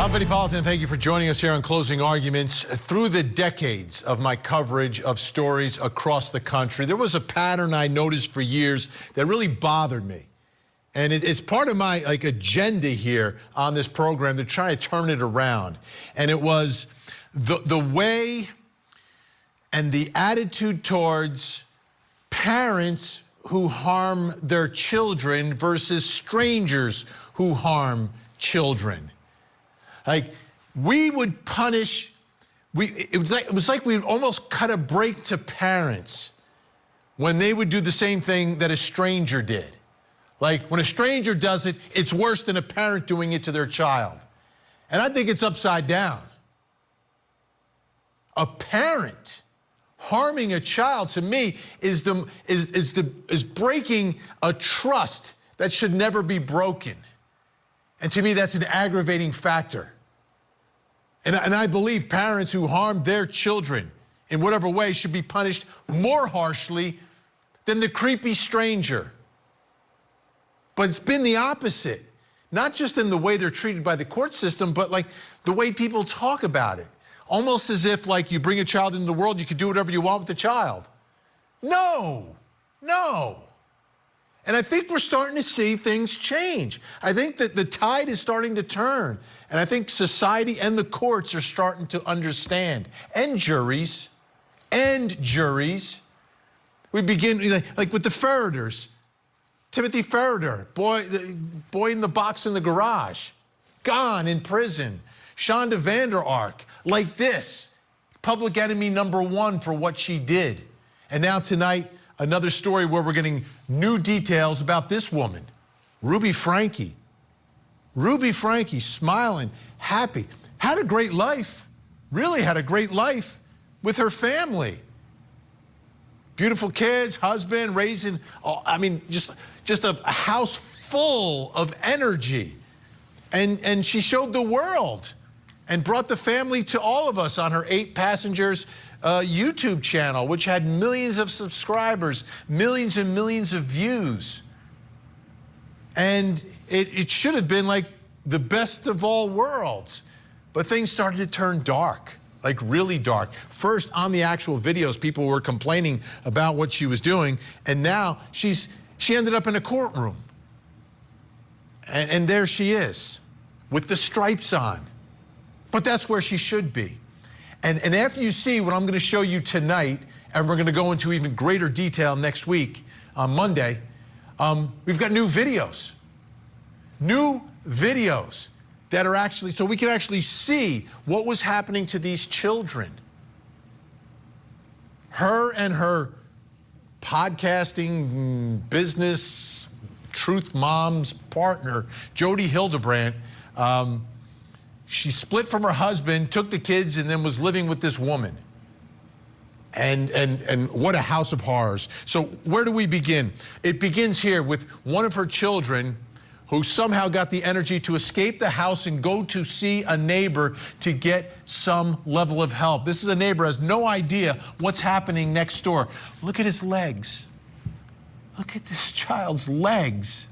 I'm Vinnie Politan. Thank you for joining us here on Closing Arguments. Through the decades of my coverage of stories across the country, there was a pattern I noticed for years that really bothered me. And it's part of my agenda here on this program to try to turn it around. And it was the way and the attitude towards parents who harm their children versus strangers who harm children. Like, we would punish, it was like we would almost cut a break to parents when they would do the same thing that a stranger did. Like, when a stranger does it, it's worse than a parent doing it to their child. And I think it's upside down. A parent harming a child, to me, is breaking a trust that should never be broken. And to me, that's an aggravating factor. And I believe parents who harm their children in whatever way should be punished more harshly than the creepy stranger. But it's been the opposite, not just in the way they're treated by the court system, but like the way people talk about it. Almost as if, like, you bring a child into the world, you can do whatever you want with the child. No, no. And I think we're starting to see things change. I think that the tide is starting to turn. And I think society and the courts are starting to understand. And juries. We begin, like with the Ferreters. Timothy Ferreter, boy in the box in the garage. Gone in prison. Shonda Vander Ark, like this. Public enemy #1 for what she did. And now tonight, another story where we're getting new details about this woman, Ruby Franke. Ruby Franke, smiling, happy, had a great life, really had a great life with her family. Beautiful kids, husband, raising, I mean, just a house full of energy. And she showed the world and brought the family to all of us on her 8 passengers YouTube channel, which had millions of subscribers, millions and millions of views. And it should have been like the best of all worlds. But things started to turn dark, like really dark. First, on the actual videos, people were complaining about what she was doing. And now she ended up in a courtroom. And there she is with the stripes on. But that's where she should be. And after you see what I'm going to show you tonight, and we're going to go into even greater detail next week on Monday, we've got new videos. New videos that are actually, so we can actually see what was happening to these children. Her and her podcasting business, Truth Mom's partner, Jodi Hildebrandt, she split from her husband, took the kids, and then was living with this woman. And what a house of horrors. So where do we begin? It begins here with one of her children who somehow got the energy to escape the house and go to see a neighbor to get some level of help. This is a neighbor who has no idea what's happening next door. Look at his legs. Look at this child's legs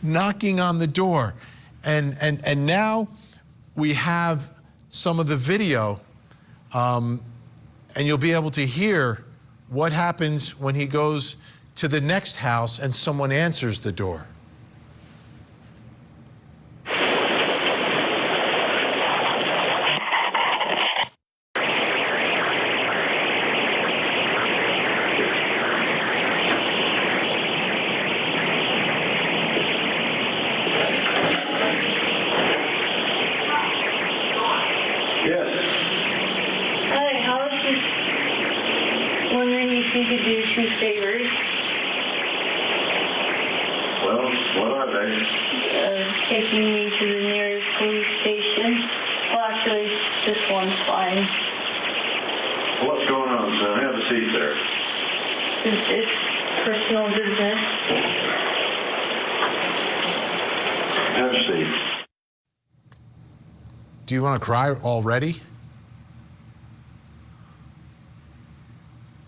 knocking on the door. And now we have some of the video, and you'll be able to hear what happens when he goes to the next house and someone answers the door. You could do 2 favors. Well, what are they? Taking me to the nearest police station. Well, actually, just one's fine. What's going on, son? Have a seat there. It's personal business. Have a seat. Do you want to cry already?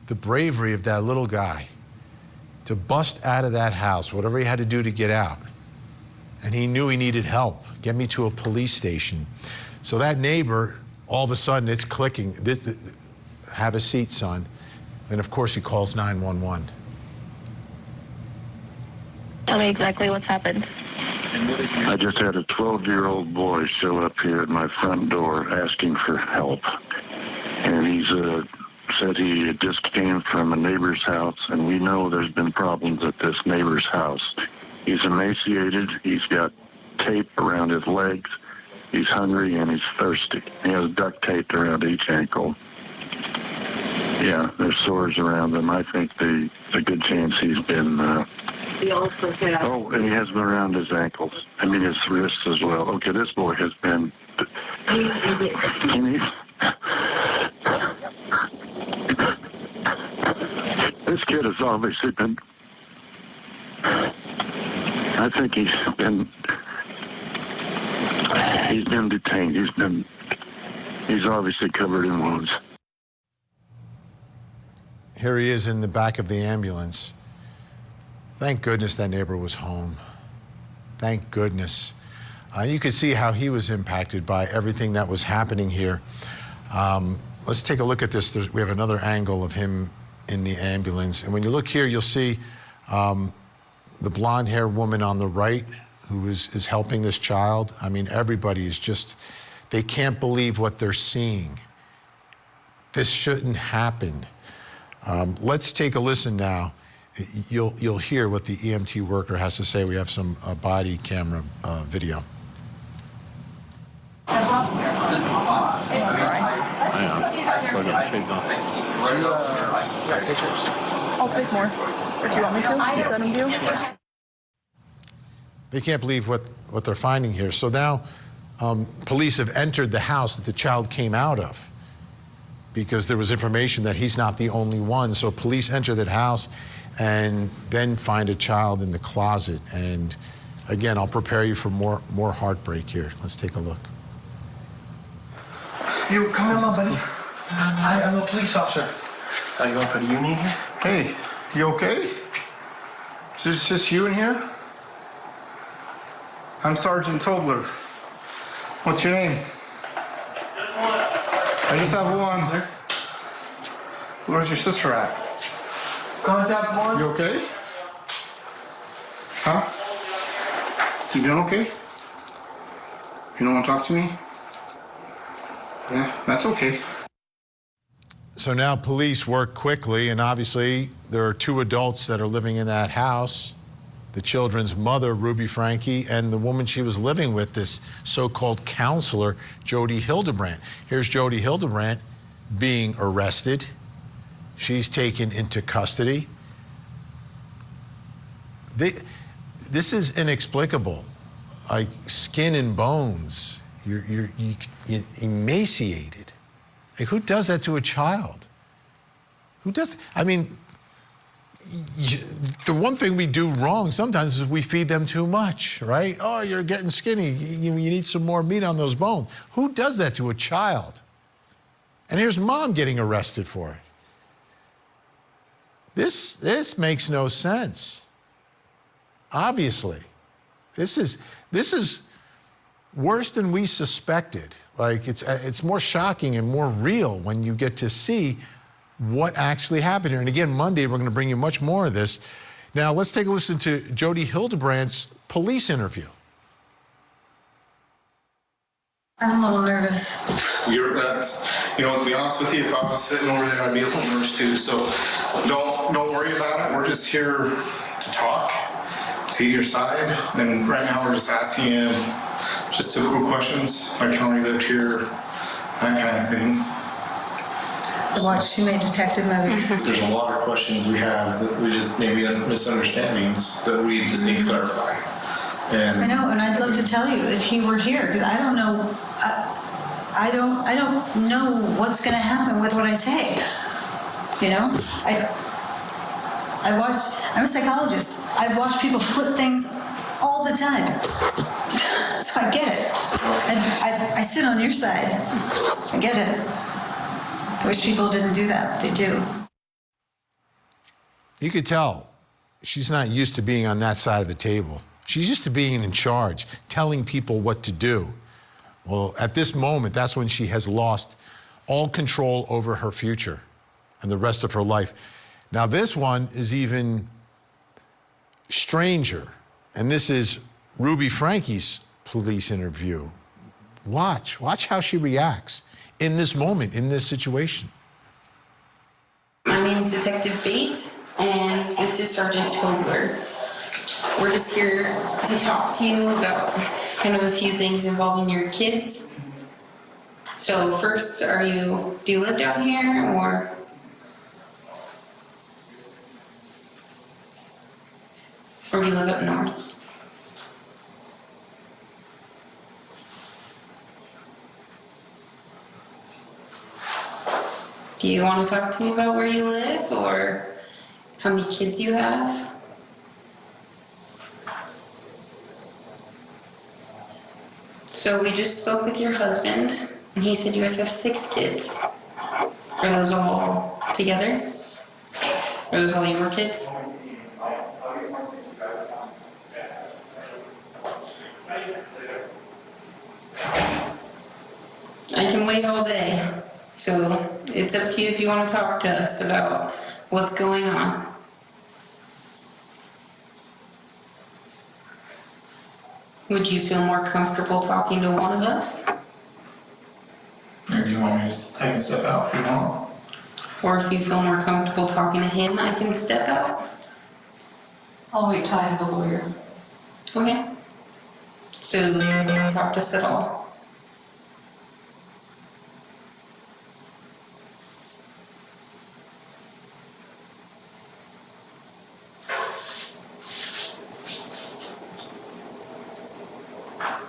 The bravery of that little guy to bust out of that house, whatever he had to do to get out, and he knew he needed help. Get me to a police station. So that neighbor, all of a sudden, it's clicking. Have a seat, son. And of course, he calls 911. Tell me exactly what's happened. I just had a 12-year-old boy show up here at my front door asking for help. And he's said he just came from a neighbor's house, and we know there's been problems at this neighbor's house. He's emaciated. He's got tape around his legs. He's hungry, and he's thirsty. He has duct tape around each ankle. Yeah, there's sores around him. I think there's a good chance he's been... He also had... Oh, and he has been around his ankles. I mean, his wrists as well. Okay, this boy has been... This kid has obviously been... I think he's been detained. He's obviously covered in wounds. Here he is in the back of the ambulance. Thank goodness that neighbor was home. Thank goodness. You could see how he was impacted by everything that was happening here. Let's take a look at this. We have another angle of him in the ambulance. And when you look here, you'll see the blonde-haired woman on the right who is helping this child. I mean, everybody is just, they can't believe what they're seeing. This shouldn't happen. Let's take a listen now. You'll hear what the EMT worker has to say. We have some body camera video. I'll take more. Or do you want me to? Is that him do? They can't believe what they're finding here. So now police have entered the house that the child came out of because there was information that he's not the only one. So police enter that house and then find a child in the closet. And again, I'll prepare you for more heartbreak here. Let's take a look. You come in, buddy. I'm a police officer. Are you going for the union here? Hey, you okay? Is this just you in here? I'm Sergeant Tobler. What's your name? I just have one. Where's your sister at? Contact one. You okay? Huh? You doing okay? You don't want to talk to me? Yeah, that's okay. So now police work quickly, and obviously there are two adults that are living in that house. The children's mother, Ruby Franke, and the woman she was living with, this so-called counselor, Jodi Hildebrandt. Here's Jodi Hildebrandt being arrested. She's taken into custody. This is inexplicable, like skin and bones. You're emaciated. Like, who does that to a child? Who does? I mean, the one thing we do wrong sometimes is we feed them too much, right? Oh, you're getting skinny. You need some more meat on those bones. Who does that to a child? And here's mom getting arrested for it. This makes no sense. Obviously, this is worse than we suspected. Like, it's more shocking and more real when you get to see what actually happened here. And again, Monday, we're going to bring you much more of this. Now, let's take a listen to Jodi Hildebrandt's police interview. I'm a little nervous. You're you know, to be honest with you, if I was sitting over there, I'd be a little nervous too. So don't worry about it. We're just here to talk, to your side. And right now we're just asking you just typical questions, like how long you lived here, that kind of thing. I watched too many detective movies. There's a lot of questions we have that we just maybe misunderstandings that we just need to clarify. I know, and I'd love to tell you if he were here, because I don't know. I don't know what's going to happen with what I say. You know, I'm a psychologist. I've watched people flip things all the time. So I get it. I sit on your side. I get it. I wish people didn't do that, but they do. You could tell she's not used to being on that side of the table. She's used to being in charge, telling people what to do. Well, at this moment, that's when she has lost all control over her future and the rest of her life. Now, this one is even stranger, and this is Ruby Franke's police interview. Watch how she reacts in this moment, in this situation. My name is Detective Bates, and this is Sergeant Tobler. We're just here to talk to you about kind of a few things involving your kids. So first, do you live down here, or? Or do you live up north? Do you want to talk to me about where you live or how many kids you have? So we just spoke with your husband, and he said you guys have 6 kids. Are those all together? Are those all your kids? I can wait all day. So it's up to you if you want to talk to us about what's going on. Would you feel more comfortable talking to one of us? Or do you want me to I can step out if you want? Or if you feel more comfortable talking to him, I can step out. I'll wait till I have a lawyer. Okay. So you don't talk to us at all?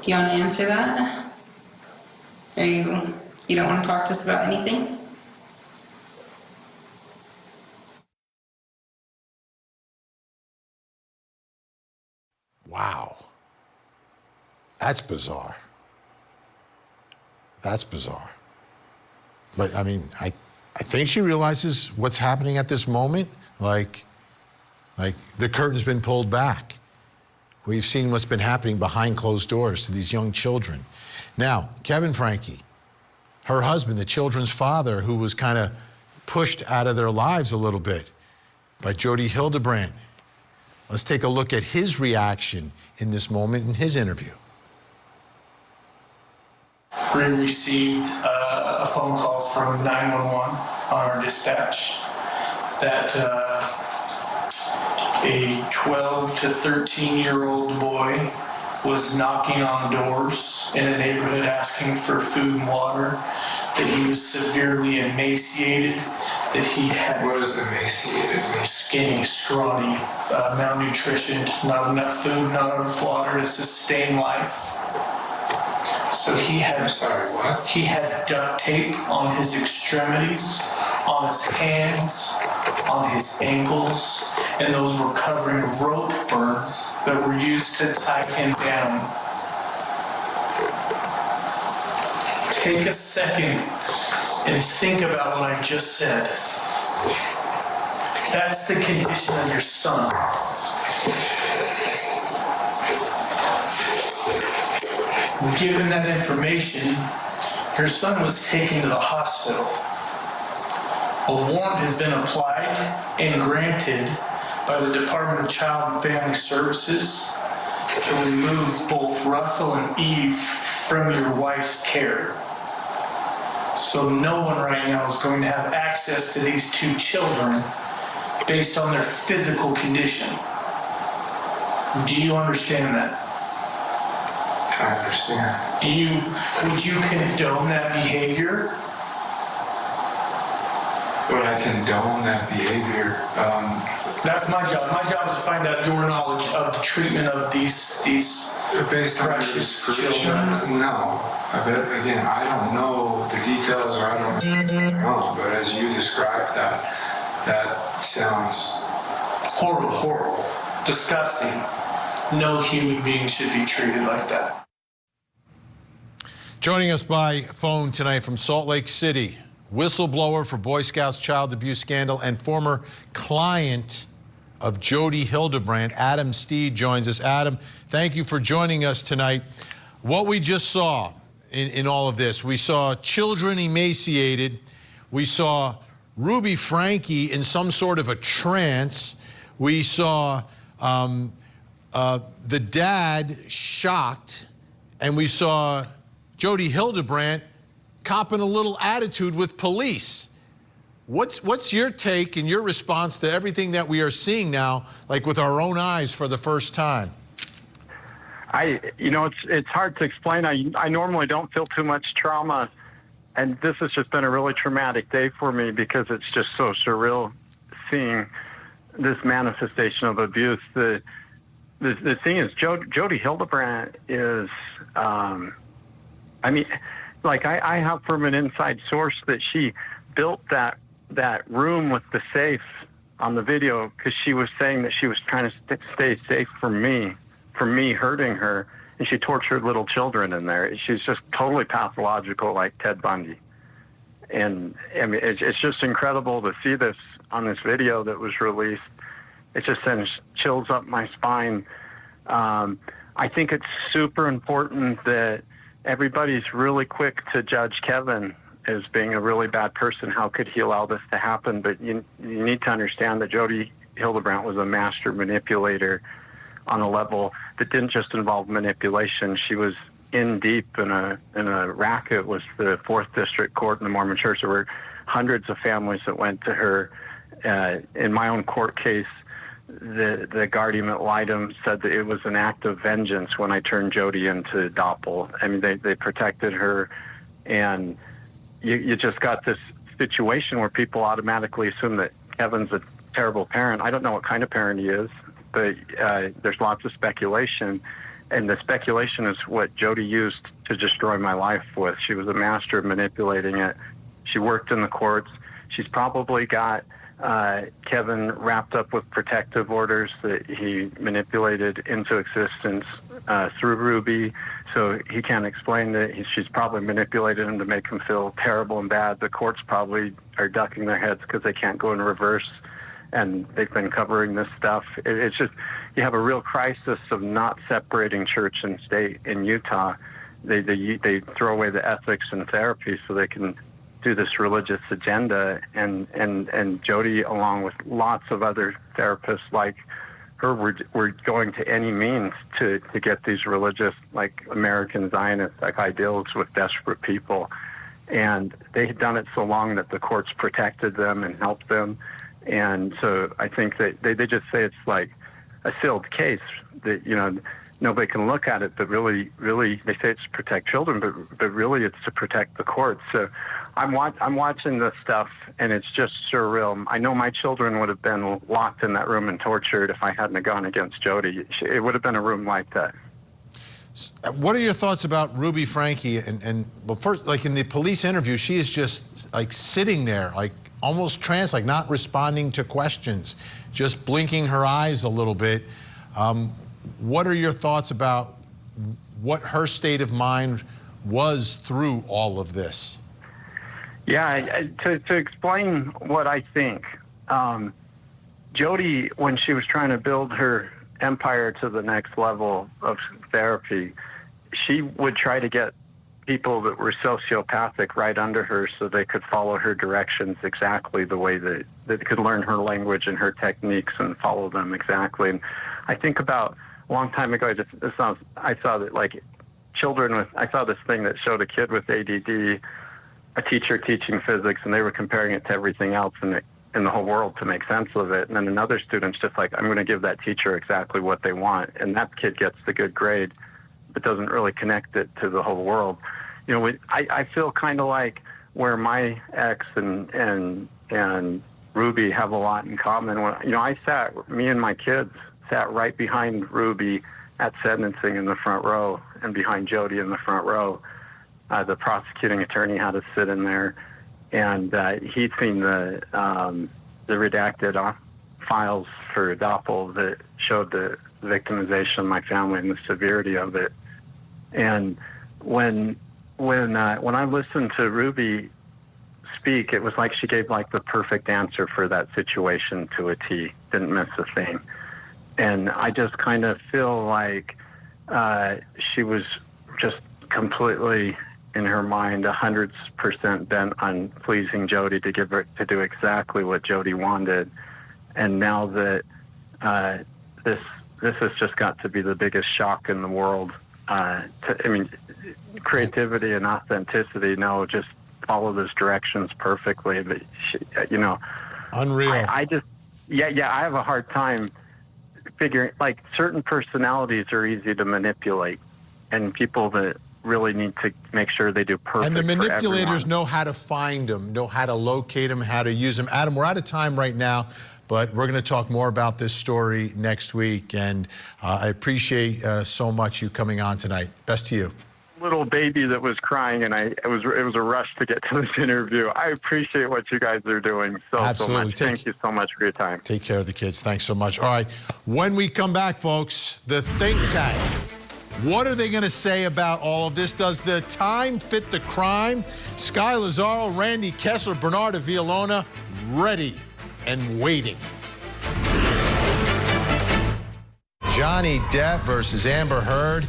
Do you want to answer that? Or you don't want to talk to us about anything? Wow. That's bizarre. That's bizarre. But I mean, I think she realizes what's happening at this moment. Like the curtain's been pulled back. We've seen what's been happening behind closed doors to these young children. Now, Kevin Franke, her husband, the children's father, who was kind of pushed out of their lives a little bit by Jodi Hildebrandt. Let's take a look at his reaction in this moment in his interview. We received a phone call from 911 on our dispatch that a 12 to 13-year-old boy was knocking on doors in a neighborhood asking for food and water, that he was severely emaciated, that he had... What is emaciated? Skinny, scrawny, malnutrition, not enough food, not enough water to sustain life. So he had... I'm sorry, what? He had duct tape on his extremities, on his hands, on his ankles, and those were covering rope burns that were used to tie him down. Take a second and think about what I just said. That's the condition of your son. Given that information, your son was taken to the hospital. A warrant has been applied and granted by the Department of Child and Family Services to remove both Russell and Eve from your wife's care. So no one right now is going to have access to these 2 children based on their physical condition. Do you understand that? I understand. Would you condone that behavior? Would I condone that behavior? That's my job. My job is to find out your knowledge of the treatment of these based on your precious description, children. no. Again, I don't know the details, or I don't know, but as you described that sounds Horrible. Disgusting. No human being should be treated like that. Joining us by phone tonight from Salt Lake City, whistleblower for Boy Scouts child abuse scandal and former client of Jodi Hildebrandt. Adam Steed joins us. Adam, thank you for joining us tonight. What we just saw in all of this, we saw children emaciated. We saw Ruby Franke in some sort of a trance. We saw the dad shocked, and we saw Jodi Hildebrandt copping a little attitude with police. What's your take and your response to everything that we are seeing now, like with our own eyes for the first time? It's hard to explain. I normally don't feel too much trauma, and this has just been a really traumatic day for me because it's just so surreal seeing this manifestation of abuse. The thing is, Jodi Hildebrandt is, I have from an inside source that she built that room with the safe on the video because she was saying that she was trying to stay safe from me hurting her, and she tortured little children in there. She's just totally pathological, like Ted Bundy. And I mean, it's just incredible to see this on this video that was released. It just sends chills up my spine. I think it's super important that everybody's really quick to judge Kevin as being a really bad person. How could he allow this to happen? But you need to understand that Jodi Hildebrandt was a master manipulator on a level that didn't just involve manipulation. She was in deep in a racket with the 4th District Court in the Mormon Church. There were hundreds of families that went to her. In my own court case, the guardian ad litem said that it was an act of vengeance when I turned Jodi into Doppel. I mean, they protected her, and you just got this situation where people automatically assume that Kevin's a terrible parent. I don't know what kind of parent he is, but there's lots of speculation, and the speculation is what Jodi used to destroy my life with. She was a master of manipulating it. She worked in the courts. She's probably got Kevin wrapped up with protective orders that he manipulated into existence through Ruby, so he can't explain that. She's probably manipulated him to make him feel terrible and bad. The courts probably are ducking their heads because they can't go in reverse, and they've been covering this stuff. It's just, you have a real crisis of not separating church and state in Utah. They throw away the ethics and therapy so they can do this religious agenda, and Jodi, along with lots of other therapists like her, were going to any means to get these religious, like American Zionist like ideals with desperate people. And they had done it so long that the courts protected them and helped them. And so I think that they just say it's like a sealed case that, nobody can look at it, but really, they say it's to protect children, but really it's to protect the courts. So I'm watching this stuff, and it's just surreal. I know my children would have been locked in that room and tortured if I hadn't have gone against Jodi. It would have been a room like that. What are your thoughts about Ruby Franke? Well, first, like in the police interview, she is just like sitting there, like almost trance, like not responding to questions, just blinking her eyes a little bit. What are your thoughts about what her state of mind was through all of this? Yeah, to explain what I think, Jodi, when she was trying to build her empire to the next level of therapy, she would try to get people that were sociopathic right under her so they could follow her directions exactly the way that they could learn her language and her techniques and follow them exactly. And I think about a long time ago, I saw that like children with, I saw this thing that showed a kid with ADD, a teacher teaching physics, and they were comparing it to everything else in the whole world to make sense of it. And then another student's just like, I'm going to give that teacher exactly what they want. And that kid gets the good grade, but doesn't really connect it to the whole world. I feel kind of like where my ex and Ruby have a lot in common. Me and my kids sat right behind Ruby at sentencing in the front row and behind Jodi in the front row. The prosecuting attorney had us sit in there, and he'd seen the redacted files for Doppel that showed the victimization of my family and the severity of it. And when I listened to Ruby speak, it was like she gave like the perfect answer for that situation to a T. Didn't miss a thing. And I just kind of feel like she was just completely in her mind 100% bent on pleasing Jodi to get her to do exactly what Jodi wanted. And now that this has just got to be the biggest shock in the world. Creativity and authenticity, no, just follow those directions perfectly. But unreal. I just, I have a hard time figuring, like, certain personalities are easy to manipulate, and people that really need to make sure they do perfect. And the manipulators for know how to find them, know how to locate them, how to use them. Adam, we're out of time right now, but we're going to talk more about this story next week. And I appreciate so much you coming on tonight. Best to you. Little baby that was crying, and it was a rush to get to this interview. I appreciate what you guys are doing so much. Thank you so much for your time. Take care of the kids. Thanks so much. All right, when we come back, folks, the think tank. What are they going to say about all of this? Does the time fit the crime? Sky Lazaro, Randy Kessler, Bernardo Villalona, ready and waiting. Johnny Depp versus Amber Heard.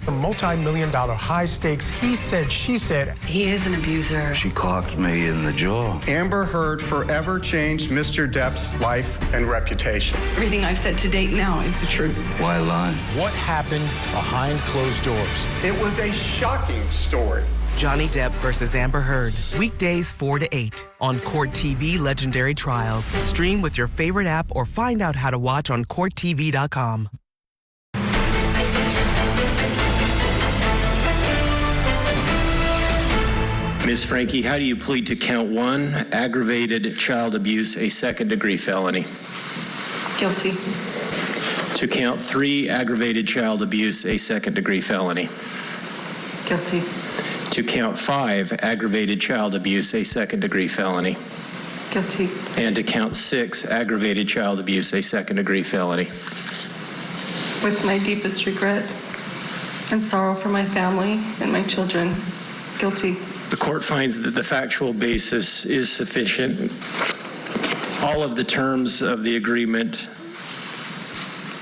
A multi-million-dollar high-stakes he said, she said. He is an abuser. She clocked me in the jaw. Amber Heard forever changed Mr. Depp's life and reputation. Everything I've said to date now is the truth. Why lie? What happened behind closed doors? It was a shocking story. Johnny Depp versus Amber Heard. Weekdays 4 to 8 on Court TV Legendary Trials. Stream with your favorite app or find out how to watch on CourtTV.com. Ms. Franke, how do you plead to count 1, aggravated child abuse, a second-degree felony? Guilty. To count 3, aggravated child abuse, a second-degree felony? Guilty. To count 5, aggravated child abuse, a second-degree felony? Guilty. And to count 6, aggravated child abuse, a second-degree felony? With my deepest regret and sorrow for my family and my children, guilty. The court finds that the factual basis is sufficient. All of the terms of the agreement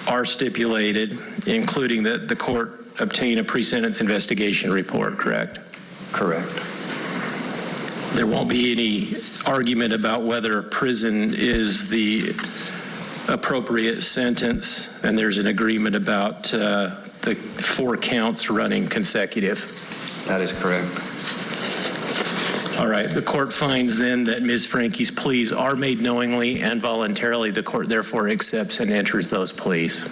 are stipulated, including that the court obtain a pre-sentence investigation report, correct? Correct. There won't be any argument about whether prison is the appropriate sentence, and there's an agreement about the 4 counts running consecutive. That is correct. All right, the court finds then that Ms. Franke's pleas are made knowingly and voluntarily. The court therefore accepts and enters those pleas.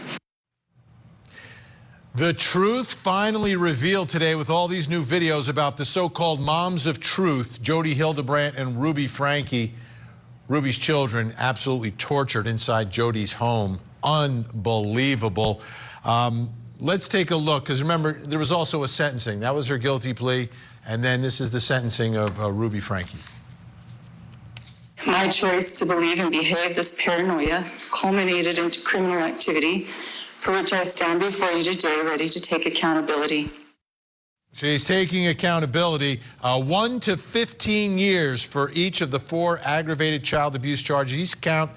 The truth finally revealed today with all these new videos about the so-called moms of truth, Jodi, Hildebrandt, and Ruby Franke. Ruby's children absolutely tortured inside Jodi's home. Unbelievable. Let's take a look, because remember, there was also a sentencing. That was her guilty plea. And then this is the sentencing of Ruby Franke. My choice to believe and behave this paranoia culminated into criminal activity for which I stand before you today ready to take accountability. She's taking accountability. 1 to 15 years for each of the 4 aggravated child abuse charges. Each count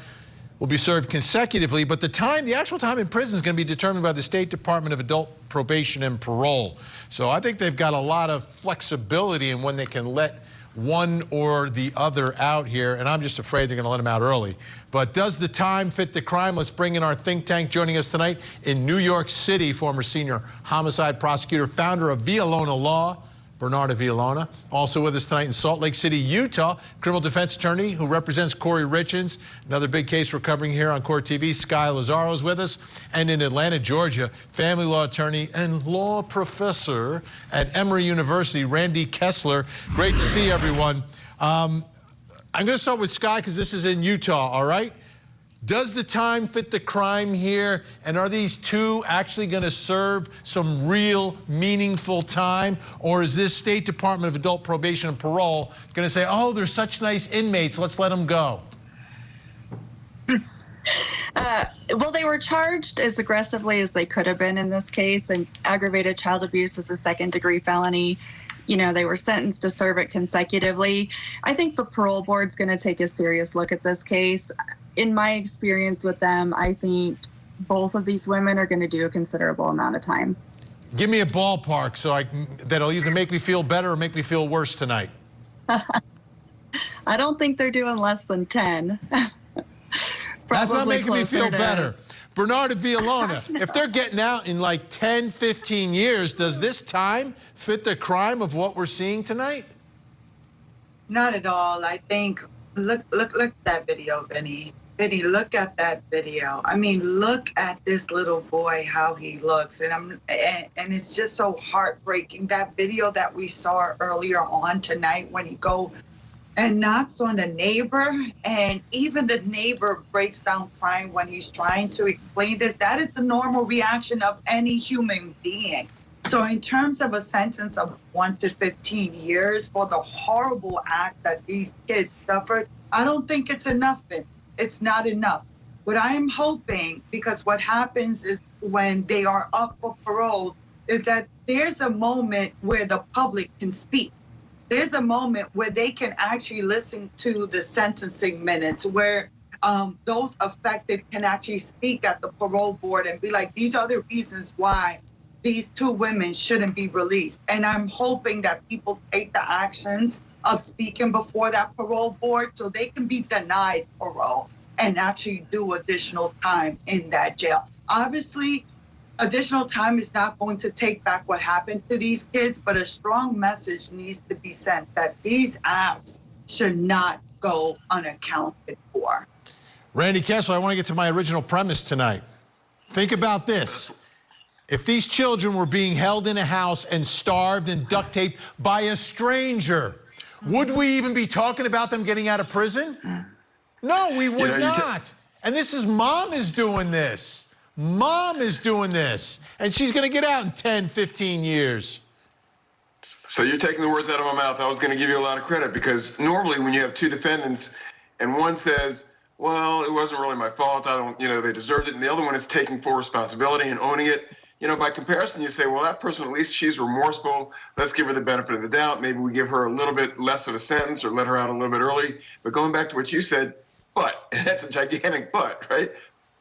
will be served consecutively, but the actual time in prison is going to be determined by the State Department of Adult Probation and Parole. So I think they've got a lot of flexibility in when they can let one or the other out here, and I'm just afraid they're going to let them out early. But does the time fit the crime? Let's bring in our think tank. Joining us tonight in New York City, former senior homicide prosecutor, founder of Villalona Law, Bernardo Villalona. Also with us tonight in Salt Lake City, Utah, criminal defense attorney who represents Corey Richins. Another big case we're covering here on Court TV. Sky Lazaro is with us. And in Atlanta, Georgia, family law attorney and law professor at Emory University, Randy Kessler. Great to see everyone. I'm going to start with Sky because this is in Utah, all right? Does the time fit the crime here? And are these 2 actually going to serve some real meaningful time? Or is this State Department of Adult Probation and Parole going to say, oh, they're such nice inmates, let's let them go? Well, they were charged as aggressively as they could have been in this case, and aggravated child abuse is a second-degree felony. they were sentenced to serve it consecutively. I think the parole board's going to take a serious look at this case. In my experience with them, I think both of these women are going to do a considerable amount of time. Give me a ballpark that'll either make me feel better or make me feel worse tonight. I don't think they're doing less than 10. That's not making me feel to... better. Bernarda Villalona, if they're getting out in like 10, 15 years, does this time fit the crime of what we're seeing tonight? Not at all. I think, look at that video, Vinny. Vinny, look at that video. I mean, look at this little boy, how he looks. And it's just so heartbreaking. That video that we saw earlier on tonight when he go and knocks on the neighbor, and even the neighbor breaks down crying when he's trying to explain this. That is the normal reaction of any human being. So in terms of a sentence of 1 to 15 years for the horrible act that these kids suffered, I don't think it's enough, Vinny. It's not enough. What I am hoping, because what happens is when they are up for parole, is that there's a moment where the public can speak. There's a moment where they can actually listen to the sentencing minutes, where those affected can actually speak at the parole board and be like, these are the reasons why these two women shouldn't be released. And I'm hoping that people take the actions of speaking before that parole board so they can be denied parole and actually do additional time in that jail. Obviously, additional time is not going to take back what happened to these kids, but a strong message needs to be sent that these acts should not go unaccounted for. Randy Kessler, I want to get to my original premise tonight. Think about this. If these children were being held in a house and starved and duct taped by a stranger, would we even be talking about them getting out of prison? No, we would not. And this is, Mom is doing this. Mom is doing this. And she's going to get out in 10, 15 years. So you're taking the words out of my mouth. I was going to give you a lot of credit, because normally when you have two defendants and one says, well, it wasn't really my fault, they deserved it, and the other one is taking full responsibility and owning it, by comparison, you say, well, that person, at least she's remorseful. Let's give her the benefit of the doubt. Maybe we give her a little bit less of a sentence or let her out a little bit early. But going back to what you said, but, that's a gigantic but, right?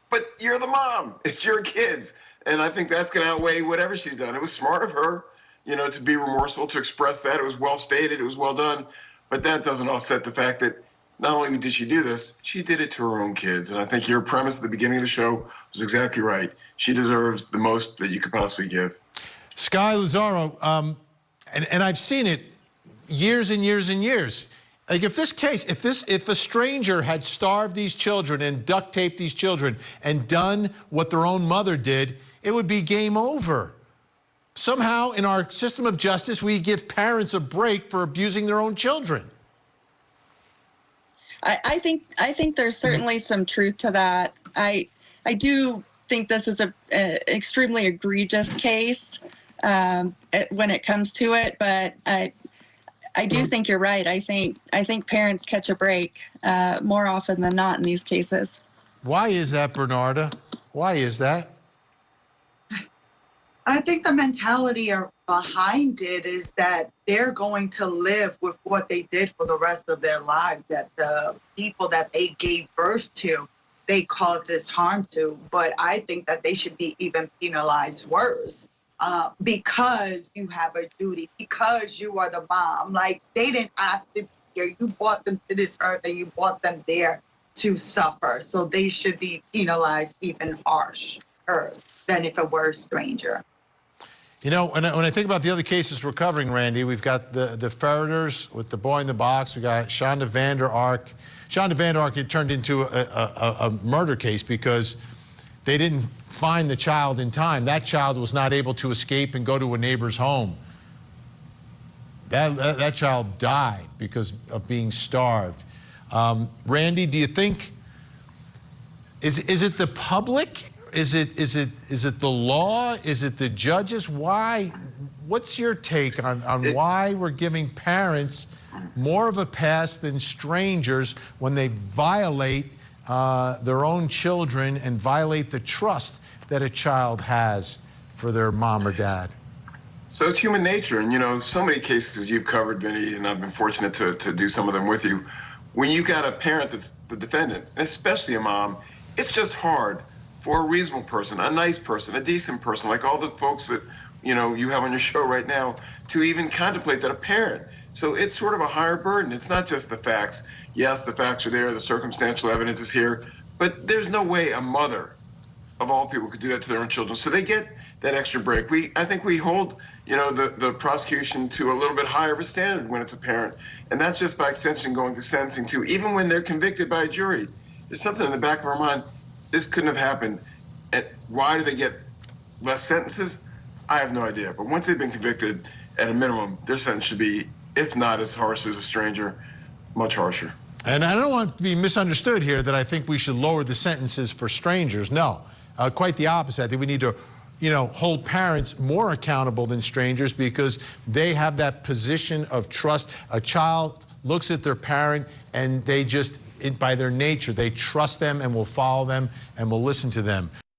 But you're the mom. It's your kids. And I think that's going to outweigh whatever she's done. It was smart of her, to be remorseful, to express that. It was well stated. It was well done. But that doesn't offset the fact that not only did she do this, she did it to her own kids. And I think your premise at the beginning of the show was exactly right. She deserves the most that you could possibly give. Sky Lazaro, and I've seen it years and years and years. Like if a stranger had starved these children and duct taped these children and done what their own mother did, it would be game over. Somehow in our system of justice, we give parents a break for abusing their own children. I think there's certainly some truth to that. I do think this is an extremely egregious case when it comes to it, but I do think you're right. I think parents catch a break more often than not in these cases. Why is that, Bernarda? Why is that? I think the mentality behind it is that they're going to live with what they did for the rest of their lives, that the people that they gave birth to, they caused this harm to. But I think that they should be even penalized worse because you have a duty, because you are the mom. Like, they didn't ask to be here. You brought them to this earth and you brought them there to suffer. So they should be penalized even harsher than if it were a stranger. When I think about the other cases we're covering, Randy, we've got the Ferreters with the boy in the box. We got Shonda Vander Ark. Shonda Vander Ark had turned into a murder case because they didn't find the child in time. That child was not able to escape and go to a neighbor's home. That child died because of being starved. Randy, do you think, is it the public? Is it the law? Is it the judges? Why? What's your take on why we're giving parents more of a pass than strangers when they violate their own children and violate the trust that a child has for their mom or dad? So it's human nature. And, you know, so many cases you've covered, Vinny, and I've been fortunate to do some of them with you. When you got a parent that's the defendant, and especially a mom, it's just hard for a reasonable person, a nice person, a decent person, like all the folks that, you know, you have on your show right now, to even contemplate that a parent. So it's sort of a higher burden. It's not just the facts. Yes, the facts are there, the circumstantial evidence is here, but there's no way a mother of all people could do that to their own children. So they get that extra break. I think we hold, you know, the prosecution to a little bit higher of a standard when it's a parent. And that's just by extension going to sentencing too. Even when they're convicted by a jury, there's something in the back of our mind, this couldn't have happened. And why do they get less sentences? I have no idea. But once they've been convicted, at a minimum, their sentence should be, if not as harsh as a stranger, much harsher. And I don't want to be misunderstood here that I think we should lower the sentences for strangers. No, quite the opposite. I think we need to, you know, hold parents more accountable than strangers because they have that position of trust. A child looks at their parent and they just, by their nature, they trust them and will follow them and will listen to them.